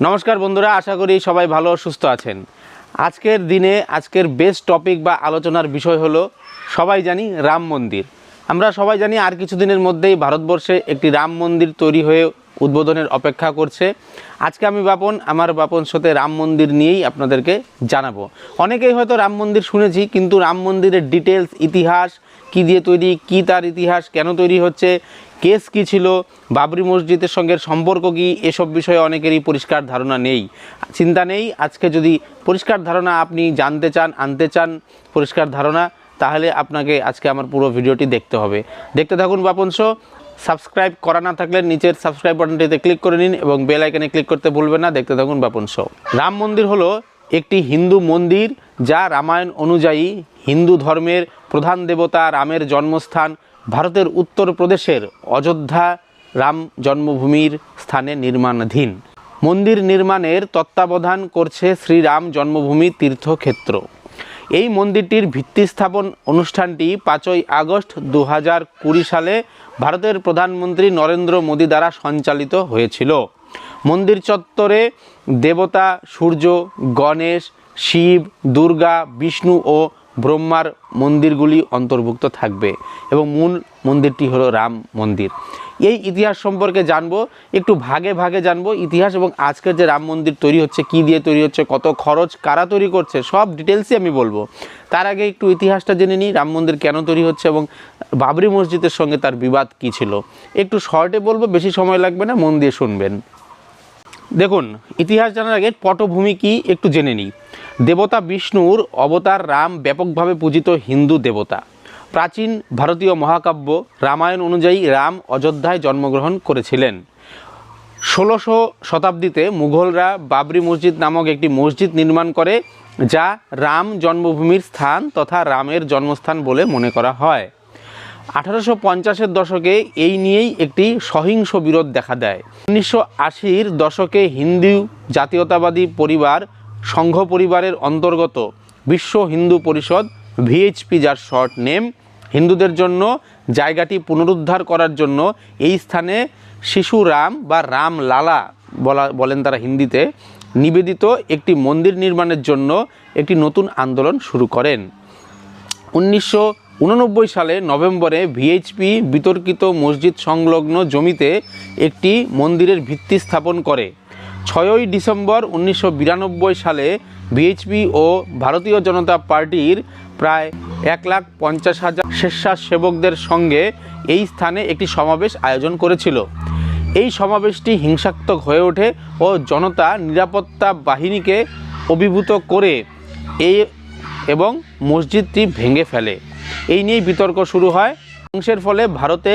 নমস্কার বন্ধুরা, আশা করি সবাই ভালো সুস্থ আছেন। আজকের দিনে আজকের বেস্ট টপিক বা আলোচনার বিষয় হলো, সবাই জানি রাম মন্দির। আমরা সবাই জানি আর কিছুদিনের মধ্যেই ভারতবর্ষে একটি রাম মন্দির তৈরি হয়ে উদ্বোধনের অপেক্ষা করছে। আজকে আমি আমার বাপন শোতে রাম মন্দির নিয়েই আপনাদেরকে জানাবো। অনেকেই হয়তো রাম মন্দির শুনেছি, কিন্তু রাম মন্দিরের ডিটেলস, ইতিহাস, কী দিয়ে তৈরি, কী তার ইতিহাস, কেন তৈরি হচ্ছে, কেস কী ছিল, বাবরি মসজিদের সঙ্গে সম্পর্ক কী, এসব বিষয়ে অনেকেরই পরিষ্কার ধারণা নেই। চিন্তা নেই, আজকে যদি পরিষ্কার ধারণা আপনি আনতে চান পরিষ্কার ধারণা, তাহলে আপনাকে আজকে আমার পুরো ভিডিওটি দেখতে হবে। দেখতে থাকুন বাপন শো। সাবস্ক্রাইব করা না থাকলে নিচের সাবস্ক্রাইব বাটনটিতে ক্লিক করে নিন এবং বেল আইকনে ক্লিক করতে ভুলবেন না। দেখতে থাকুন বাপন শো। রাম মন্দির হলো একটি হিন্দু মন্দির, যা রামায়ণ অনুযায়ী হিন্দু ধর্মের প্রধান দেবতা রামের জন্মস্থান ভারতের উত্তরপ্রদেশের অযোধ্যা রাম জন্মভূমির স্থানে নির্মাণাধীন। মন্দির নির্মাণের তত্ত্বাবধান করছে শ্রীরাম জন্মভূমি তীর্থক্ষেত্র। এই মন্দিরটির ভিত্তি স্থাপন অনুষ্ঠানটি 5ই আগস্ট 2020 সালে ভারতের প্রধানমন্ত্রী নরেন্দ্র মোদী দ্বারা সঞ্চালিত হয়েছিল। মন্দির চত্বরে দেবতা সূর্য, গণেশ, শিব, দুর্গা, বিষ্ণু ও ব্রহ্মার মন্দিরগুলি অন্তর্ভুক্ত থাকবে এবং মূল মন্দিরটি হলো রাম মন্দির। এই ইতিহাস সম্পর্কে জানবো, একটু ভাগে ভাগে জানবো ইতিহাস, এবং আজকের যে রাম মন্দির তৈরি হচ্ছে, কী দিয়ে তৈরি হচ্ছে, কত খরচ, কারা তৈরি করছে, সব ডিটেলসই আমি বলবো। তার আগে একটু ইতিহাসটা জেনে নিই, রাম মন্দির কেন তৈরি হচ্ছে এবং বাবরি মসজিদের সঙ্গে তার বিবাদ কী ছিল। একটু শর্টে বলবো, বেশি সময় লাগবে না, মন দিয়ে শুনবেন। দেখুন, ইতিহাস জানার আগে পটভূমি কি একটু জেনে নিই। দেবতা বিষ্ণুর অবতার রাম ব্যাপকভাবে পূজিত হিন্দু দেবতা। প্রাচীন ভারতীয় মহাকাব্য রামায়ণ অনুযায়ী রাম অযোধ্যায় জন্মগ্রহণ করেছিলেন। 16শো শতাব্দীতে মুঘলরা বাবরি মসজিদ নামক একটি মসজিদ নির্মাণ করে, যা রাম জন্মভূমির স্থান তথা রামের জন্মস্থান বলে মনে করা হয়। 1850-এর দশকে এই নিয়েই একটি সহিংস বিরোধ দেখা দেয়। 1980-র দশকে হিন্দু জাতীয়তাবাদী পরিবার সংঘ পরিবারের অন্তর্গত বিশ্ব হিন্দু পরিষদ VHP, যার শর্ট নেম, হিন্দুদের জন্য জায়গাটি পুনরুদ্ধার করার জন্য এই স্থানে শিশু রাম বা রাম লালা বলেন তারা হিন্দিতে, নিবেদিত একটি মন্দির নির্মাণের জন্য একটি নতুন আন্দোলন শুরু করেন। 1989 সালে নভেম্বরে VHP বিতর্কিত মসজিদ সংলগ্ন জমিতে একটি মন্দিরের ভিত্তি স্থাপন করে। 6ই ডিসেম্বর 1992 সালে VHP ও ভারতীয় জনতা পার্টির প্রায় 1,50,000 স্বেচ্ছাসেবকদের সঙ্গে এই স্থানে একটি সমাবেশ আয়োজন করেছিল। এই সমাবেশটি হিংসাত্মক হয়ে ওঠে ও জনতা নিরাপত্তা বাহিনীকে অভিভূত করে এবং মসজিদটি ভেঙে ফেলে। এই নিয়েই বিতর্ক শুরু হয়। ধ্বংসের ফলে ভারতে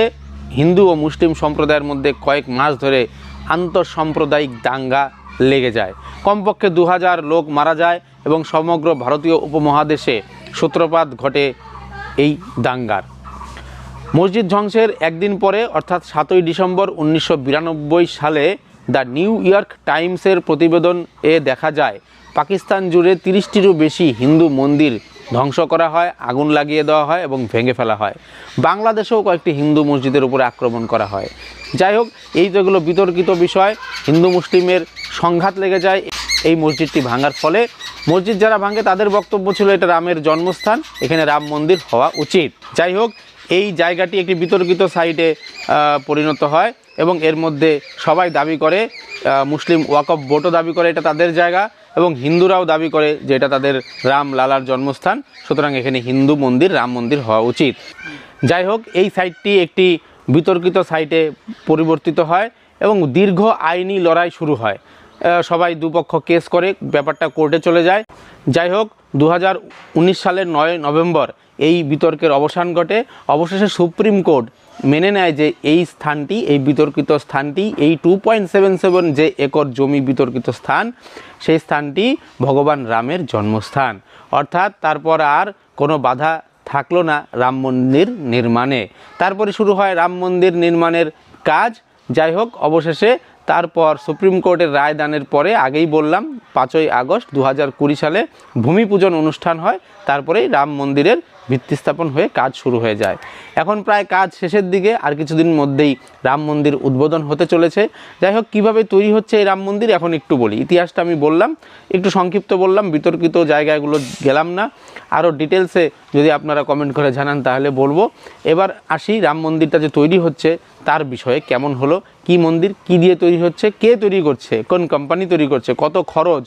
হিন্দু ও মুসলিম সম্প্রদায়ের মধ্যে কয়েক মাস ধরে আন্তঃসাম্প্রদায়িক দাঙ্গা লেগে যায়। কমপক্ষে 2000 লোক মারা যায় এবং সমগ্র ভারতীয় উপমহাদেশে সূত্রপাত ঘটে এই দাঙ্গার। মসজিদ ধ্বংসের একদিন পরে অর্থাৎ 7ই ডিসেম্বর 1992 সালে দ্য নিউ ইয়র্ক টাইমসের প্রতিবেদন দেখা যায় পাকিস্তান জুড়ে 30টিরও বেশি হিন্দু মন্দির ধ্বংস করা হয়, আগুন লাগিয়ে দেওয়া হয় এবং ভেঙে ফেলা হয়। বাংলাদেশেও কয়েকটি হিন্দু মসজিদের উপরে আক্রমণ করা হয়। যাই হোক, এই তো এগুলো বিতর্কিত বিষয়। হিন্দু মুসলিমের সংঘাত লেগে যায় এই মসজিদটি ভাঙার ফলে। মসজিদ যারা ভাঙে তাদের বক্তব্য ছিল এটা রামের জন্মস্থান, এখানে রাম মন্দির হওয়া উচিত। যাই হোক, এই জায়গাটি একটি বিতর্কিত সাইটে পরিণত হয় এবং এর মধ্যে সবাই দাবি করে, মুসলিম ওয়াকফ বোর্ডও দাবি করে এটা তাদের জায়গা এবং হিন্দুরাও দাবি করে যে এটা তাদের রাম লালার জন্মস্থান, সুতরাং এখানে হিন্দু মন্দির, রাম মন্দির হওয়া উচিত। যাই হোক, এই সাইটটি একটি বিতর্কিত সাইটে পরিবর্তিত হয় এবং দীর্ঘ আইনি লড়াই শুরু হয়। সবাই দুপক্ষ কেস করে, ব্যাপারটা কোর্টে চলে যায়। যাই হোক, 2019 সালের 9 নভেম্বর এই বিতর্কের অবসান ঘটে। অবশেষে সুপ্রিম কোর্ট মেনে নেয় যে এই স্থানটি, এই বিতর্কিত স্থানটি, এই 2.77 যে একর জমি বিতর্কিত স্থান, সেই স্থানটি ভগবান রামের জন্মস্থান। অর্থাৎ তারপর আর কোনো বাধা থাকলো না রাম মন্দির নির্মাণে। তারপরে শুরু হয় রাম মন্দির নির্মাণের কাজ। যাই হোক, অবশেষে তারপর সুপ্রিম কোর্টের রায় দানের পরে, আগেই বললাম 5ই আগস্ট 2020 সালে ভূমি পূজন অনুষ্ঠান হয়। তারপরেই রাম মন্দিরের ভিত্তি স্থাপন হয়ে কাজ শুরু হয়ে যায়। এখন প্রায় কাজ শেষের দিকে, আর কিছুদিন মধ্যেই রাম মন্দির উদ্বোধন হতে চলেছে। যাই হোক, কীভাবে তৈরি হচ্ছে এই রাম মন্দির এখন একটু বলি। ইতিহাসটা আমি বললাম, একটু সংক্ষিপ্ত বললাম, বিতর্কিত জায়গাগুলো গেলাম না। আরও ডিটেলসে যদি আপনারা কমেন্ট করে জানান তাহলে বলবো। এবার আসি রাম মন্দিরটা যে তৈরি হচ্ছে তার বিষয়ে, কেমন হলো, কি মন্দির, কি দিয়ে তৈরি হচ্ছে, কে তৈরি করছে, কোন কোম্পানি তৈরি করছে, কত খরচ,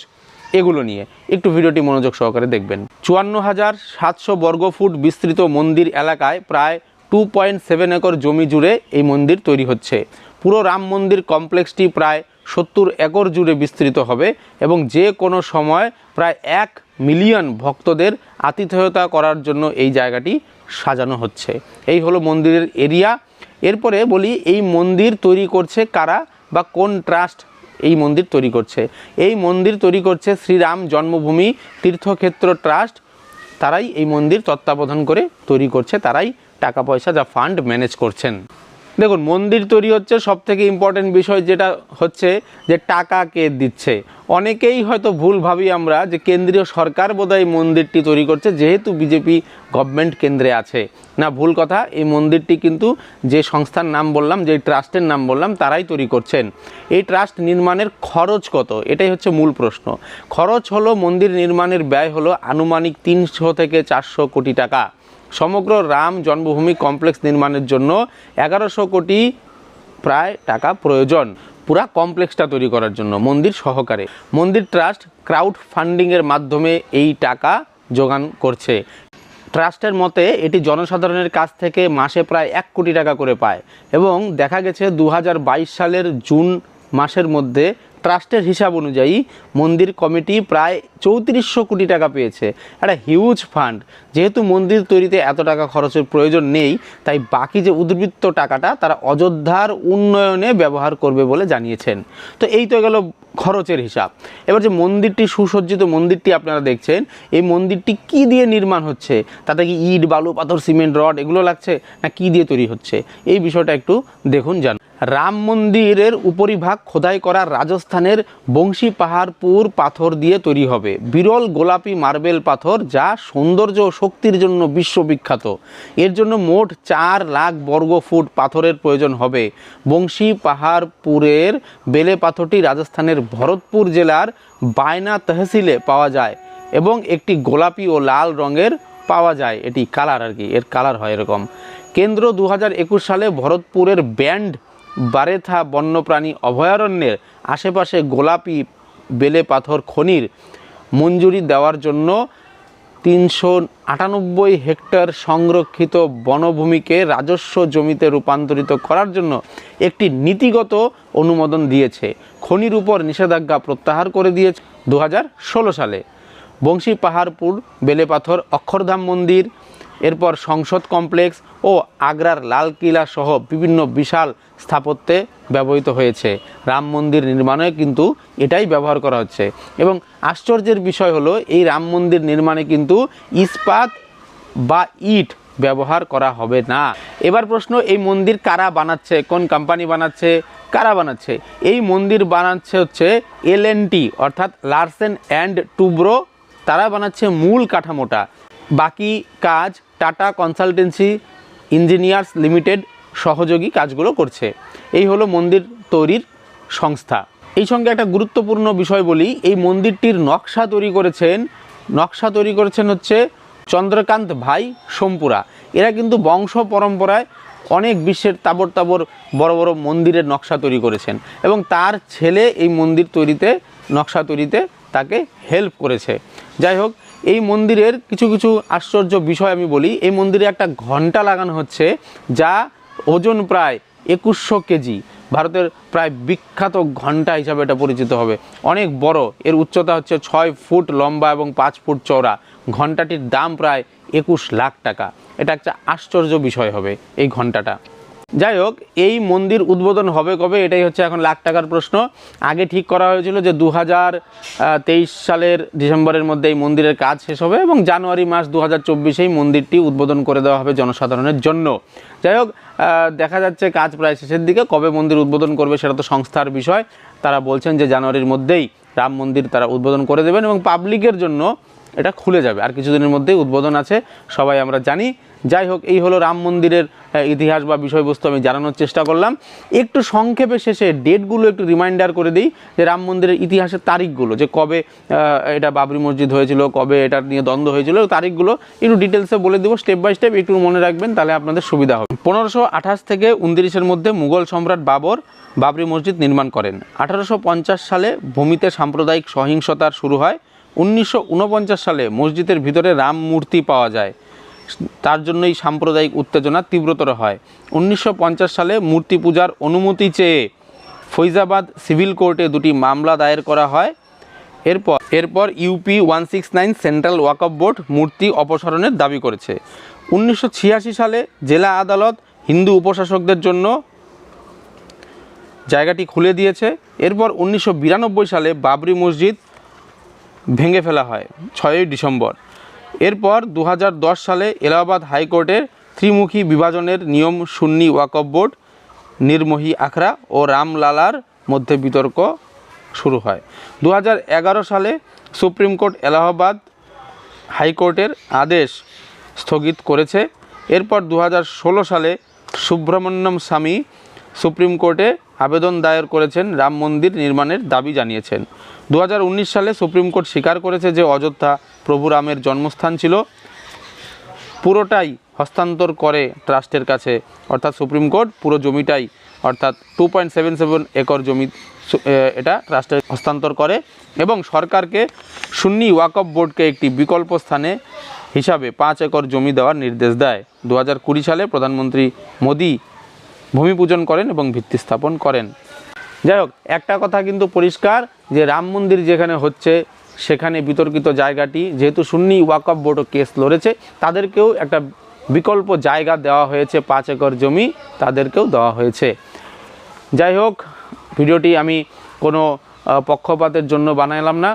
এগুলো নিয়ে একটু ভিডিওটি মনোযোগ সহকারে দেখবেন। 54,700 বর্গফুট বিস্তৃত মন্দির এলাকায় প্রায় 2.7 একর জমি জুড়ে এই মন্দির তৈরি হচ্ছে। পুরো রাম মন্দির কমপ্লেক্সটি প্রায় 70 একর জুড়ে বিস্তৃত হবে এবং যে কোনো সময় প্রায় 1 মিলিয়ন ভক্তদের আতিথেয়তা করার জন্য এই জায়গাটি সাজানো হচ্ছে। এই হলো মন্দিরের এরিয়া। এরপরে বলি, এই মন্দির তৈরি করছে কারা বা কোন ট্রাস্ট এই মন্দির তৈরি করছে। এই মন্দির তৈরি করছে শ্রীরাম জন্মভূমি তীর্থক্ষেত্র ট্রাস্ট। তারাই এই মন্দির তত্ত্বাবধান করে তৈরি করছে, তারাই টাকা পয়সা যা ফান্ড ম্যানেজ করছেন। দেখুন, মন্দির তৈরি হচ্ছে, সবথেকে ইম্পর্টেন্ট বিষয় যেটা হচ্ছে যে টাকা কে দিচ্ছে। অনেকেই হয়তো ভুল ভাবি আমরা যে কেন্দ্রীয় সরকার বোধহয় মন্দিরটি তৈরি করছে, যেহেতু বিজেপি গভর্নমেন্ট কেন্দ্রে আছে। না, ভুল কথা। এই মন্দিরটি কিন্তু যে সংস্থার নাম বললাম, যে ট্রাস্টের নাম বললাম, তারাই তৈরি করছেন। এই ট্রাস্ট নির্মাণের খরচ কত, এটাই হচ্ছে মূল প্রশ্ন। খরচ হলো, মন্দির নির্মাণের ব্যয় হলো আনুমানিক 300 থেকে 400 কোটি টাকা। সমগ্র রাম জন্মভূমি কমপ্লেক্স নির্মাণের জন্য 1100 কোটি প্রায় টাকা প্রয়োজন, পুরা কমপ্লেক্সটা তৈরি করার জন্য মন্দির সহকারে। মন্দির ট্রাস্ট ক্রাউড ফান্ডিংয়ের মাধ্যমে এই টাকা যোগান করছে। ট্রাস্টের মতে এটি জনসাধারণের কাছ থেকে মাসে প্রায় 1 কোটি টাকা করে পায় এবং দেখা গেছে 2022 সালের জুন মাসের মধ্যে ট্রাস্টের হিসাব অনুযায়ী মন্দির কমিটি প্রায় 3400 কোটি টাকা পেয়েছে। একটা হিউজ ফান্ড। যেহেতু মন্দির তৈরিতে এত টাকা খরচের প্রয়োজন নেই, তাই বাকি যে উদ্বৃত্ত টাকাটা তারা অযোধ্যার উন্নয়নে ব্যবহার করবে বলে জানিয়েছেন। তো এই তো গেল খরচের হিসাব। এবার যে মন্দিরটি, সুসজ্জিত মন্দিরটি আপনারা দেখছেন, এই মন্দিরটি কি দিয়ে নির্মাণ হচ্ছে, তাতে কি ইট, বালু, পাথর, সিমেন্ট, রড এগুলো লাগছে, না কি দিয়ে তৈরি হচ্ছে, এই বিষয়টা একটু দেখুন জান। রাম মন্দিরের উপরিভাগ খোদাই করা রাজস্থানের বংশী পাহাড়পুর পাথর দিয়ে তৈরি হবে। বিরল গোলাপি মার্বেল পাথর, যা সৌন্দর্য ও শক্তির জন্য বিশ্ববিখ্যাত। এর জন্য মোট 4 লাখ বর্গফুট পাথরের প্রয়োজন হবে। বংশী পাহাড়পুরের বেলে পাথরটি রাজস্থানের ভরতপুর জেলার বায়না তহসিলে পাওয়া যায় এবং একটি গোলাপি ও লাল রঙের পাওয়া যায়। এটি কালার আর কি, এর কালার হয় এরকম। কেন্দ্র 2021 সালে ভরতপুরের ব্যান্ড বারেথা বন্যপ্রাণী অভয়ারণ্যের আশেপাশে গোলাপি বেলে পাথর খনির মঞ্জুরি দেওয়ার জন্য 398 হেক্টর সংরক্ষিত বনভূমিকে রাজস্ব জমিতে রূপান্তরিত করার জন্য একটি নীতিগত অনুমোদন দিয়েছে। খনির উপর নিষেধাজ্ঞা প্রত্যাহার করে দিয়েছে 2016 সালে। বংশী পাহাড়পুর বেলে পাথর, অক্ষরধাম মন্দির, এরপর সংসদ কমপ্লেক্স ও আগ্রার লাল কিলা সহ বিভিন্ন বিশাল স্থাপত্যে ব্যবহৃত হয়েছে। রাম মন্দির নির্মাণে কিন্তু এটাই ব্যবহার করা হচ্ছে। এবং আশ্চর্যের বিষয় হলো, এই রাম মন্দির নির্মাণে কিন্তু ইস্পাত বা ইট ব্যবহার করা হবে না। এবার প্রশ্ন, এই মন্দির কারা বানাচ্ছে, কোন কোম্পানি বানাচ্ছে, কারা বানাচ্ছে? এই মন্দির বানাচ্ছে হচ্ছে L&T অর্থাৎ লারসেন অ্যান্ড টুব্রো। তারা বানাচ্ছে মূল কাঠামোটা, বাকি কাজ টাটা কনসালটেন্সি ইঞ্জিনিয়ার্স লিমিটেড সহযোগী কাজগুলো করছে। এই হলো মন্দির তৈরির সংস্থা। এই সঙ্গে একটা গুরুত্বপূর্ণ বিষয় বলি, এই মন্দিরটির নকশা তৈরি করেছেন হচ্ছে চন্দ্রকান্ত ভাই সোমপুরা। এরা কিন্তু বংশ পরম্পরায় অনেক বিশ্বের তাবর বড় বড় মন্দিরের নকশা তৈরি করেছেন এবং তার ছেলে এই মন্দির তৈরিতে, নকশা তৈরিতে তাকে হেল্প করেছে। যাই হোক, এই মন্দিরের কিছু কিছু আশ্চর্য বিষয় আমি বলি। এই মন্দিরে একটা ঘণ্টা লাগানো হচ্ছে, যা ওজন প্রায় 2100 কেজি। ভারতের প্রায় বিখ্যাত ঘণ্টা হিসাবে এটা পরিচিত হবে। অনেক বড়, এর উচ্চতা হচ্ছে 6 ফুট লম্বা এবং 5 ফুট চওড়া। ঘণ্টাটির দাম প্রায় 21 লাখ টাকা। এটা একটা আশ্চর্য বিষয় হবে এই ঘণ্টাটা। যাই হোক, এই মন্দির উদ্বোধন হবে কবে, এটাই হচ্ছে এখন লাখ টাকার প্রশ্ন। আগে ঠিক করা হয়েছিল যে 2023 সালের ডিসেম্বরের মধ্যে এই মন্দিরের কাজ শেষ হবে এবং জানুয়ারি মাস 2024 মন্দিরটি উদ্বোধন করে দেওয়া হবে জনসাধারণের জন্য। যাই হোক, দেখা যাচ্ছে কাজ প্রায় শেষের দিকে। কবে মন্দির উদ্বোধন করবে সেটা তো সংস্থার বিষয়। তারা বলছেন যে জানুয়ারির মধ্যেই রাম মন্দির তারা উদ্বোধন করে দেবেন এবং পাবলিকের জন্য এটা খুলে যাবে, আর কিছুদিনের মধ্যেই উদ্বোধন আছে, সবাই আমরা জানি। যাই হোক, এই হলো রাম মন্দিরের ইতিহাস বা বিষয়বস্তু আমি জানানোর চেষ্টা করলাম। একটু সংক্ষেপে শেষে ডেটগুলো একটু রিমাইন্ডার করে দিই, যে রাম মন্দিরের ইতিহাসের তারিখগুলো, যে কবে এটা বাবরি মসজিদ হয়েছিল, কবে এটা নিয়ে দ্বন্দ্ব হয়েছিল, তারিখগুলো একটু ডিটেলসে বলে দেবো স্টেপ বাই স্টেপ, একটু মনে রাখবেন, তাহলে আপনাদের সুবিধা হবে। 1528 থেকে 29-এর মধ্যে মুঘল সম্রাট বাবর বাবরি মসজিদ নির্মাণ করেন। 1850 সালে ভূমিতে সাম্প্রদায়িক সহিংসতার শুরু হয়। 1949 সালে মসজিদের ভিতরে রাম মূর্তি পাওয়া যায়, তার জন্যই সাম্প্রদায়িক উত্তেজনা তীব্রতর হয়। 1950 সালে মূর্তি পূজার অনুমতি চেয়ে ফৈজাবাদ সিভিল কোর্টে 2টি মামলা দায়ের করা হয়। এরপর ইউপি 169 সেন্ট্রাল ওয়াকফ বোর্ড মূর্তি অপসারণের দাবি করেছে। 1986 সালে জেলা আদালত হিন্দু উপাসকদের জন্য জায়গাটি খুলে দিয়েছে। এরপর 1992 সালে বাবরি মসজিদ ভেঙে ফেলা হয় 6ই ডিসেম্বর। এরপর 2010 সালে এলাহাবাদ হাইকোর্টের ত্রিমুখী বিভাজনের নিয়ম সুন্নি ওয়াকফ বোর্ড, নির্মোহী আখড়া ও রামলালার মধ্যে বিতর্ক শুরু হয়। 2011 সালে সুপ্রিম কোর্ট এলাহাবাদ হাইকোর্টের আদেশ স্থগিত করেছে। এরপর 2016 সালে সুব্রমণ্যম স্বামী সুপ্রিম কোর্টে আবেদন দায়ের করেছেন, রাম মন্দির নির্মাণের দাবি জানিয়েছেন। 2019 সালে সুপ্রিম কোর্ট স্বীকার করেছে যে অযোধ্যা প্রভু রামের জন্মস্থান ছিল, পুরোটাই হস্তান্তর করে ট্রাস্টের কাছে, অর্থাৎ সুপ্রিম কোর্ট পুরো জমিটাই অর্থাৎ 2.77 একর জমি এটা ট্রাস্টে হস্তান্তর করে এবং সরকারকে সুন্নি ওয়াকফ বোর্ডকে একটি বিকল্প স্থানে হিসাবে 5 একর জমি দেওয়ার নির্দেশ দেয়। 2020 সালে প্রধানমন্ত্রী মোদি ভূমি পূজন করেন এবং ভিত্তি স্থাপন করেন। যাই হোক, একটা কথা কিন্তু পরিষ্কার, যে রাম মন্দির যেখানে হচ্ছে সেখানে বিতর্কিত জায়গাটি, যেহেতু সুন্নি ওয়াকফ বোর্ডও কেস লড়েছে, তাদেরকেও একটা বিকল্প জায়গা দেওয়া হয়েছে, 5 একর জমি তাদেরকেও দেওয়া হয়েছে। যাই হোক, ভিডিওটি আমি কোনো পক্ষপাতের জন্য বানালাম না,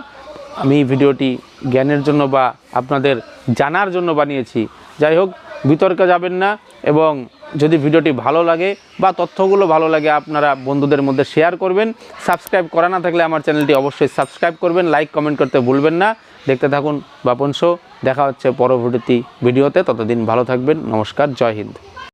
আমি ভিডিওটি জ্ঞানের জন্য বা আপনাদের জানার জন্য বানিয়েছি। যাই হোক, বিতর্কে যাবেন না, এবং যদি ভিডিওটি ভালো লাগে বা তথ্যগুলো ভালো লাগে আপনারা বন্ধুদের মধ্যে শেয়ার করবেন। সাবস্ক্রাইব করা না থাকলে আমার চ্যানেলটি অবশ্যই সাবস্ক্রাইব করবেন, লাইক কমেন্ট করতে ভুলবেন না। দেখতে থাকুন বাপন শো, দেখা হচ্ছে পরবর্তী ভিডিওতে, ততদিন ভালো থাকবেন। নমস্কার, জয় হিন্দ।